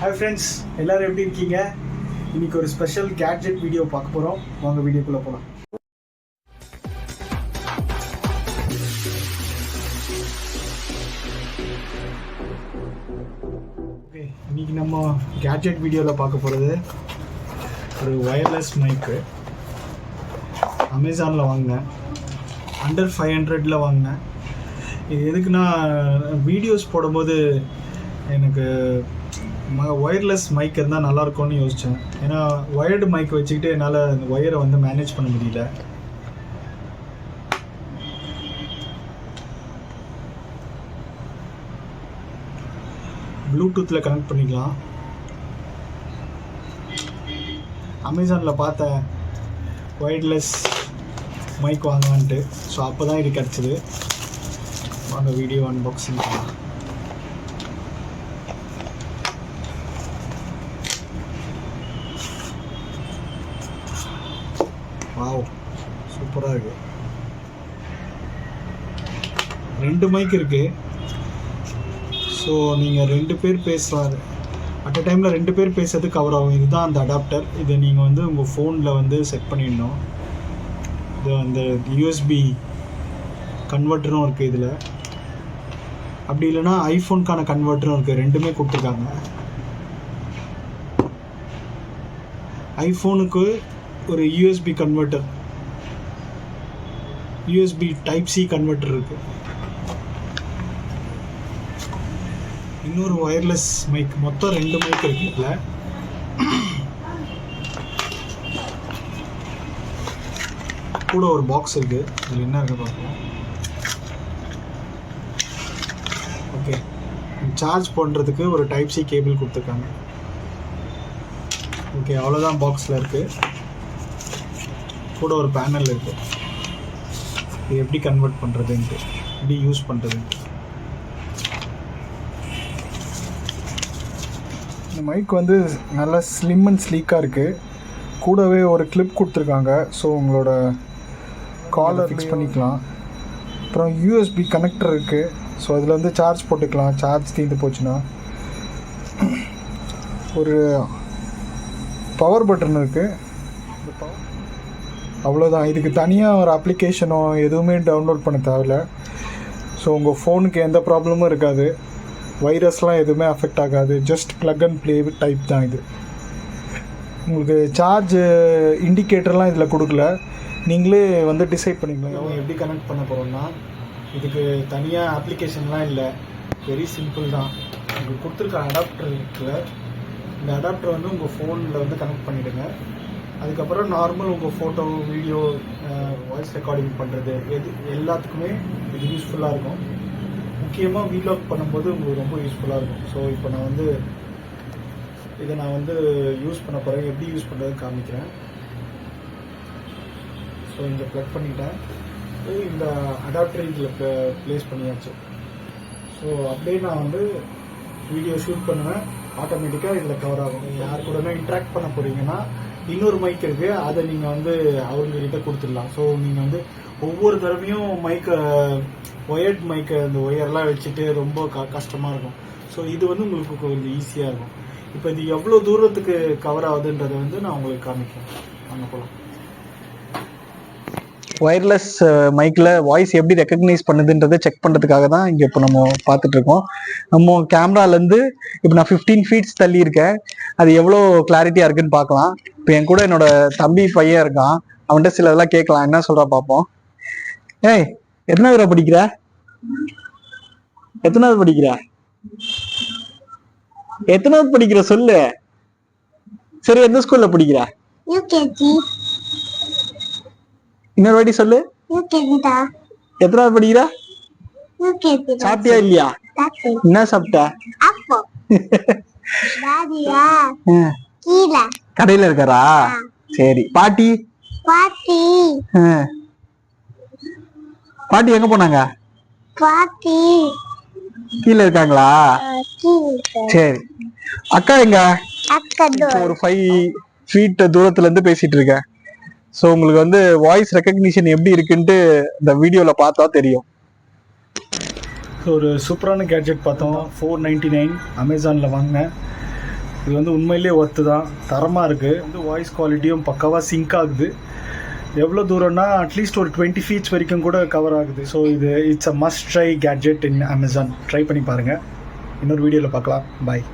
Hi friends, எல்லாரும் எப்படி இருக்கீங்க? இன்னைக்கு ஒரு ஸ்பெஷல் கேட்ஜெட் வீடியோ பார்க்க போறோம். வாங்க வீடியோக்குள்ள போலாம். ஓகே, இன்னைக்கு நம்ம கேட்ஜெட் வீடியோவில் பார்க்க போகிறது ஒரு வயர்லெஸ் மைக்கு. அமேசானில் வாங்கினேன். அண்டர் 500 வாங்கினேன். இது எதுக்குன்னா வீடியோஸ் போடும்போது எனக்கு ஒயர்லெஸ் மைக் இருந்தால் நல்லாயிருக்கும்னு யோசித்தேன். ஏன்னா ஒயர்டு மைக் வச்சுக்கிட்டு என்னால் அந்த ஒயரை வந்து மேனேஜ் பண்ண முடியல. ப்ளூடூத்தில் கனெக்ட் பண்ணிக்கலாம். அமேசானில் பார்த்தேன் ஒயர்லெஸ் மைக் வாங்கலான்ட்டு. ஸோ அப்போ தான் இது கிடச்சிது. அந்த வீடியோ அன்பாக்சிங் பண்ணலாம். வாவ், சூப்பராக இருக்குது. 2 மைக் இருக்குது. ஸோ நீங்கள் 2 பேர் பேசலாம். அட் அ டைமில் 2 பேர் பேசுறது கவர் ஆகும். இதுதான் அந்த அடாப்டர். இதை நீங்கள் வந்து உங்கள் ஃபோனில் வந்து செட் பண்ணிடணும். இது அந்த யூஎஸ்பி கன்வெர்ட்டரும் இருக்குது இதில். அப்படி இல்லைன்னா ஐஃபோனுக்கான கன்வெர்ட்டரும் இருக்குது. ரெண்டுமே கொடுத்துருக்காங்க. ஐஃபோனுக்கு ஒரு USB converter, USB type C converter இருக்குது. இன்னொரு ஒயர்லெஸ் மைக், மொத்தம் 2 மைக் இருக்குது இதில். கூட ஒரு பாக்ஸ் இருக்குது. இதில் என்ன இருக்குது பார்ப்போம். ஓகே, சார்ஜ் பண்ணுறதுக்கு ஒரு டைப் சி கேபிள் கொடுத்துருக்காங்க. ஓகே, அவ்வளோதான் பாக்ஸில் இருக்குது. கூட ஒரு பேனல் இருக்குது. இது எப்படி கன்வெர்ட் பண்ணுறதுன்ட்டு, எப்படி யூஸ் பண்ணுறதுன்ட்டு. இந்த மைக் வந்து நல்லா ஸ்லிம் அண்ட் ஸ்லீக்காக இருக்குது. கூடவே ஒரு கிளிப் கொடுத்துருக்காங்க. ஸோ உங்களோட காலர் ஃபிக்ஸ் பண்ணிக்கலாம். அப்புறம் யூஎஸ்பி கனெக்டர் இருக்குது. ஸோ அதில் வந்து சார்ஜ் போட்டுக்கலாம். சார்ஜ் தீர்ந்து போச்சுன்னா ஒரு பவர் பட்டன் இருக்குது. அவ்வளோதான். இதுக்கு தனியாக ஒரு அப்ளிகேஷனோ எதுவுமே டவுன்லோட் பண்ண தேவையில்ல. ஸோ உங்கள் ஃபோனுக்கு எந்த ப்ராப்ளமும் இருக்காது. வைரஸ்லாம் எதுவுமே அஃபெக்ட் ஆகாது. Just plug and play type தான் இது. உங்களுக்கு சார்ஜ் இண்டிகேட்டர்லாம் இதில் கொடுக்கல. நீங்களே வந்து டிசைட் பண்ணிக்கலாம் எப்படி கனெக்ட் பண்ண போகிறோம்னா. இதுக்கு தனியாக அப்ளிகேஷன்லாம் இல்லை. வெரி சிம்பிள் தான். உங்களுக்கு கொடுத்துருக்க அடாப்டர் இருக்குல்ல, இந்த அடாப்டர் வந்து உங்கள் ஃபோனில் வந்து கனெக்ட் பண்ணிவிடுங்க. அதுக்கப்புறம் நார்மல் உங்கள் ஃபோட்டோ, வீடியோ, வாய்ஸ் ரெக்கார்டிங் பண்ணுறது எல்லாத்துக்குமே இது யூஸ்ஃபுல்லாக இருக்கும். முக்கியமாக வீலாக் பண்ணும்போது உங்களுக்கு ரொம்ப யூஸ்ஃபுல்லாக இருக்கும். ஸோ இப்போ நான் வந்து இதை யூஸ் பண்ண போகிறேன். எப்படி யூஸ் பண்ணுறதுன்னு காமிக்கிறேன். ஸோ இங்கே ப்ளக் பண்ணிட்டேன். இந்த அடாப்டர் இதில் ப்ளேஸ் பண்ணியாச்சு. ஸோ அப்படியே நான் வந்து வீடியோ ஷூட் பண்ணுவேன். ஆட்டோமேட்டிக்காக இதில் கவர் ஆகும். யார் கூடனா இன்ட்ராக்ட் பண்ண போகிறீங்கன்னா இன்னொரு மைக் இருக்குது. அதை நீங்கள் வந்து அவங்கக்கிட்ட கொடுத்துடலாம். ஸோ நீங்கள் வந்து ஒவ்வொரு தடவையும் ஒயர்ட் மைக்கை அந்த ஒயர்லாம் வச்சுட்டு ரொம்ப கஷ்டமாக இருக்கும். ஸோ இது வந்து உங்களுக்கு கொஞ்சம் ஈஸியாக இருக்கும். இப்போ இது எவ்வளோ தூரத்துக்கு கவர் ஆகுதுன்றதை வந்து நான் உங்களுக்கு காமிக்கிறேன். வாங்க போகலாம். ஒயர்லெஸ் மைக்கில் வாய்ஸ் எப்படி ரெக்கக்னைஸ் பண்ணுதுன்றதை செக் பண்ணுறதுக்காக தான் இங்கே இப்போ நம்ம பார்த்துட்ருக்கோம். நம்ம கேமராலேருந்து இப்போ நான் 15 feet தள்ளி இருக்கேன். அது எவ்வளோ கிளாரிட்டியாக இருக்குன்னு பார்க்கலாம். இப்போ என் கூட என்னோட தம்பி பையன் இருக்கான். அவன்கிட்ட சில இதெல்லாம் கேட்கலாம். என்ன சொல்கிறா பார்ப்போம். ஏய், எத்தனாவது படிக்கிற? எத்தனாவது படிக்கிற சொல்லு. சரி, எந்த ஸ்கூல்ல படிக்கிற? இன்னொரு வாட்டி சொல்லு. எத்தனாவது படிக்கிற? சாப்பிட்டியா இல்லையா? என்ன சாப்பிட்ட? கடையில இருக்காரா? சரி. பாட்டி எங்க போனாங்க? கீழே இருக்காங்களா? சரி. அக்கா எங்க? ஒரு 5 feet தூரத்துல இருந்து பேசிட்டு இருக்கேன். ஸோ உங்களுக்கு வந்து வாய்ஸ் ரெக்கக்னிஷன் எப்படி இருக்குன்ட்டு இந்த வீடியோவில் பார்த்தா தெரியும். ஒரு சூப்பரான கேட்ஜெட் பார்த்தோம். 499 அமேசானில் வாங்கினேன். இது வந்து உண்மையிலே ஒர்த்து தான், தரமாக இருக்குது. வந்து வாய்ஸ் குவாலிட்டியும் பக்காவாக சிங்க் ஆகுது. எவ்வளோ தூரம்னா அட்லீஸ்ட் ஒரு 20 feet வரைக்கும் கூட கவர் ஆகுது. ஸோ இது it's a must try gadget in Amazon. Try பண்ணி பாருங்கள். இன்னொரு வீடியோவில் பார்க்கலாம். பாய்.